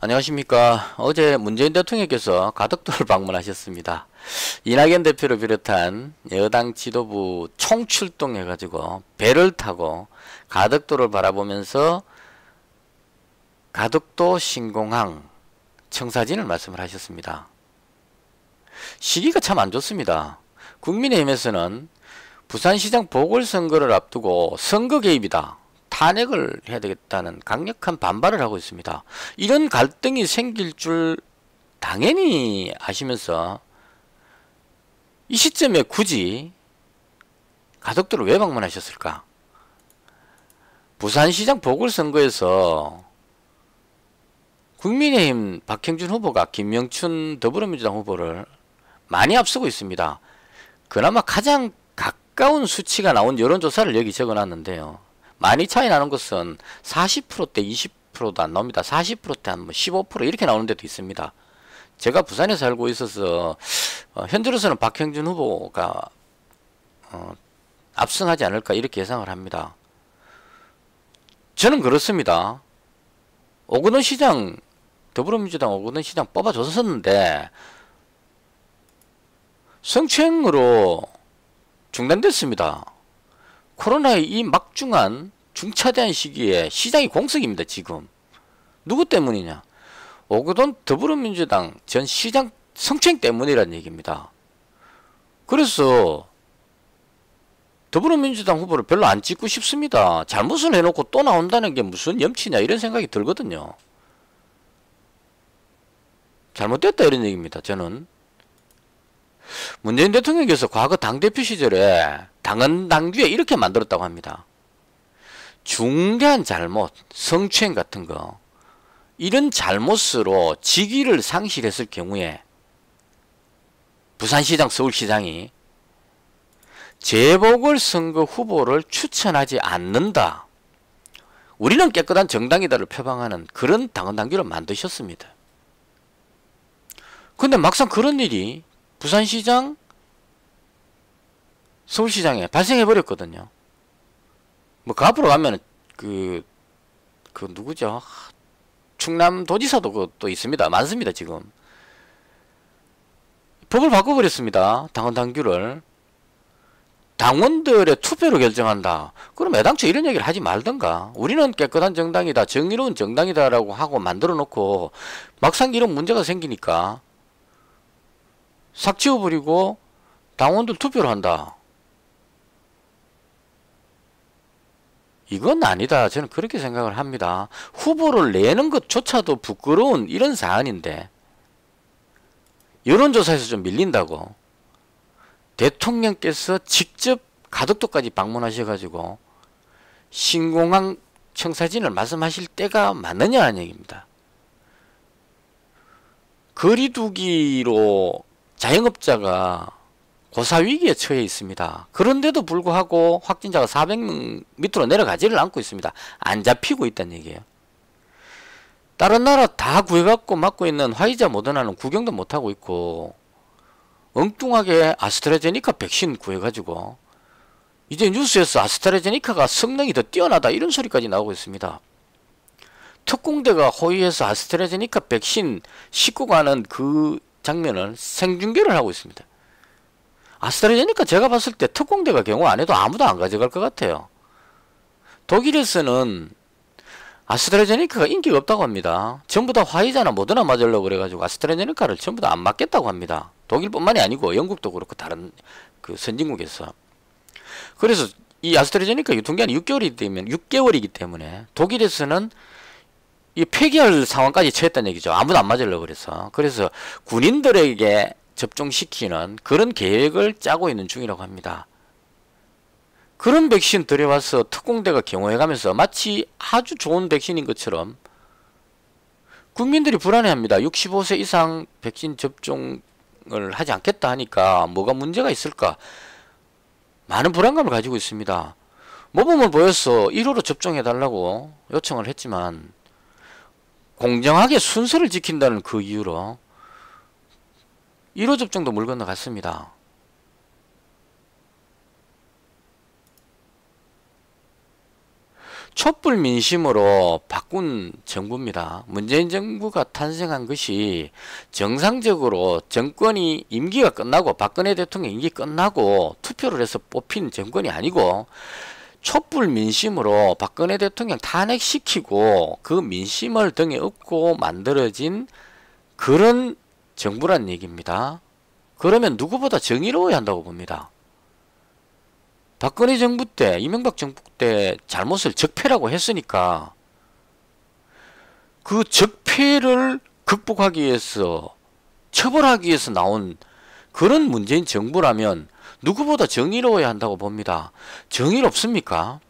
안녕하십니까. 어제 문재인 대통령께서 가덕도를 방문하셨습니다. 이낙연 대표를 비롯한 여당 지도부 총출동해가지고 배를 타고 가덕도를 바라보면서 가덕도 신공항 청사진을 말씀을 하셨습니다. 시기가 참 안 좋습니다. 국민의힘에서는 부산시장 보궐선거를 앞두고 선거 개입이다, 탄핵을 해야 되겠다는 강력한 반발을 하고 있습니다. 이런 갈등이 생길 줄 당연히 아시면서 이 시점에 굳이 가덕도를 왜 방문하셨을까? 부산시장 보궐선거에서 국민의힘 박형준 후보가 김명춘 더불어민주당 후보를 많이 앞서고 있습니다. 그나마 가장 가까운 수치가 나온 여론조사를 여기 적어놨는데요. 많이 차이 나는 것은 40%대 20%도 안 나옵니다. 40%대 한 15% 이렇게 나오는 데도 있습니다. 제가 부산에 살고 있어서 현재로서는 박형준 후보가 압승하지 않을까 이렇게 예상을 합니다. 저는 그렇습니다. 오거돈 시장, 더불어민주당 오거돈 시장 뽑아줬었는데 성추행으로 중단됐습니다. 코로나의 이 막중한 중차대한 시기에 시장이 공석입니다. 지금 누구 때문이냐? 오거돈 더불어민주당 전 시장 성추행 때문이라는 얘기입니다. 그래서 더불어민주당 후보를 별로 안 찍고 싶습니다. 잘못을 해놓고 또 나온다는 게 무슨 염치냐 이런 생각이 들거든요. 잘못됐다 이런 얘기입니다. 저는 문재인 대통령께서 과거 당대표 시절에 당헌 당규에 이렇게 만들었다고 합니다. 중대한 잘못, 성추행 같은 거, 이런 잘못으로 직위를 상실했을 경우에 부산시장, 서울시장이 재보궐선거 후보를 추천하지 않는다. 우리는 깨끗한 정당이다를 표방하는 그런 당헌 당규를 만드셨습니다. 근데 막상 그런 일이 부산시장, 서울시장에 발생해 버렸거든요. 뭐 그 앞으로 가면 그 누구죠? 충남도지사도 그것도 있습니다. 많습니다. 지금 법을 바꿔버렸습니다. 당헌 당규를 당원들의 투표로 결정한다. 그럼 애당초 이런 얘기를 하지 말던가. 우리는 깨끗한 정당이다, 정의로운 정당이다 라고 하고 만들어 놓고 막상 이런 문제가 생기니까 싹 지워버리고 당원들 투표를 한다. 이건 아니다. 저는 그렇게 생각을 합니다. 후보를 내는 것조차도 부끄러운 이런 사안인데 여론조사에서 좀 밀린다고 대통령께서 직접 가덕도까지 방문하셔가지고 신공항 청사진을 말씀하실 때가 맞느냐는 얘기입니다. 거리두기로 자영업자가 고사위기에 처해 있습니다. 그런데도 불구하고 확진자가 400명 밑으로 내려가지를 않고 있습니다. 안 잡히고 있다는 얘기예요. 다른 나라 다 구해갖고 맞고 있는 화이자 모더나는 구경도 못하고 있고 엉뚱하게 아스트라제니카 백신 구해가지고 이제 뉴스에서 아스트라제니카가 성능이 더 뛰어나다 이런 소리까지 나오고 있습니다. 특공대가 호위해서 아스트라제니카 백신 싣고 가는 그 장면을 생중계를 하고 있습니다. 아스트라제니카 제가 봤을 때 특공대가 경호 안 해도 아무도 안 가져갈 것 같아요. 독일에서는 아스트라제니카가 인기가 없다고 합니다. 전부 다 화이자나 모더나 맞으려고 그래가지고 아스트라제니카를 전부 다 안 맞겠다고 합니다. 독일뿐만이 아니고 영국도 그렇고 다른 그 선진국에서. 그래서 이 아스트라제니카 유통기한이 6개월이기 때문에 독일에서는 이 폐기할 상황까지 처했다는 얘기죠. 아무도 안 맞으려고 그래서. 그래서 군인들에게 접종시키는 그런 계획을 짜고 있는 중이라고 합니다. 그런 백신 들여와서 특공대가 경호해가면서 마치 아주 좋은 백신인 것처럼 국민들이 불안해합니다. 65세 이상 백신 접종을 하지 않겠다 하니까 뭐가 문제가 있을까? 많은 불안감을 가지고 있습니다. 모범을 보여서 1호로 접종해달라고 요청을 했지만 공정하게 순서를 지킨다는 그 이유로 1호 접종도 물 건너갔습니다. 촛불 민심으로 바꾼 정부입니다. 문재인 정부가 탄생한 것이 정상적으로 정권이 임기가 끝나고 박근혜 대통령 임기 끝나고 투표를 해서 뽑힌 정권이 아니고 촛불 민심으로 박근혜 대통령 탄핵시키고 그 민심을 등에 업고 만들어진 그런 정부란 얘기입니다. 그러면 누구보다 정의로워야 한다고 봅니다. 박근혜 정부 때, 이명박 정부 때 잘못을 적폐라고 했으니까 그 적폐를 극복하기 위해서, 처벌하기 위해서 나온 그런 문재인 정부라면 누구보다 정의로워야 한다고 봅니다. 정의롭습니까?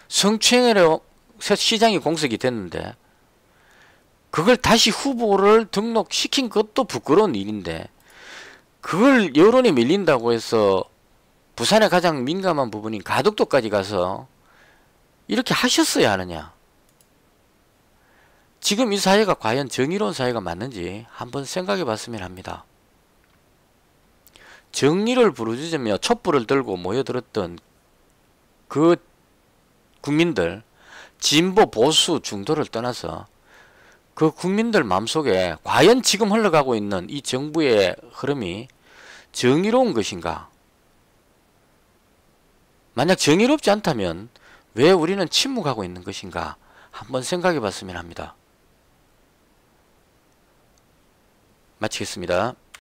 성추행으로 시장이 공석이 됐는데 그걸 다시 후보를 등록시킨 것도 부끄러운 일인데 그걸 여론에 밀린다고 해서 부산의 가장 민감한 부분인 가덕도까지 가서 이렇게 하셨어야 하느냐. 지금 이 사회가 과연 정의로운 사회가 맞는지 한번 생각해 봤으면 합니다. 정의를 부르짖으며 촛불을 들고 모여들었던 그 국민들, 진보 보수 중도를 떠나서 그 국민들 마음속에 과연 지금 흘러가고 있는 이 정부의 흐름이 정의로운 것인가? 만약 정의롭지 않다면 왜 우리는 침묵하고 있는 것인가? 한번 생각해 봤으면 합니다. 마치겠습니다.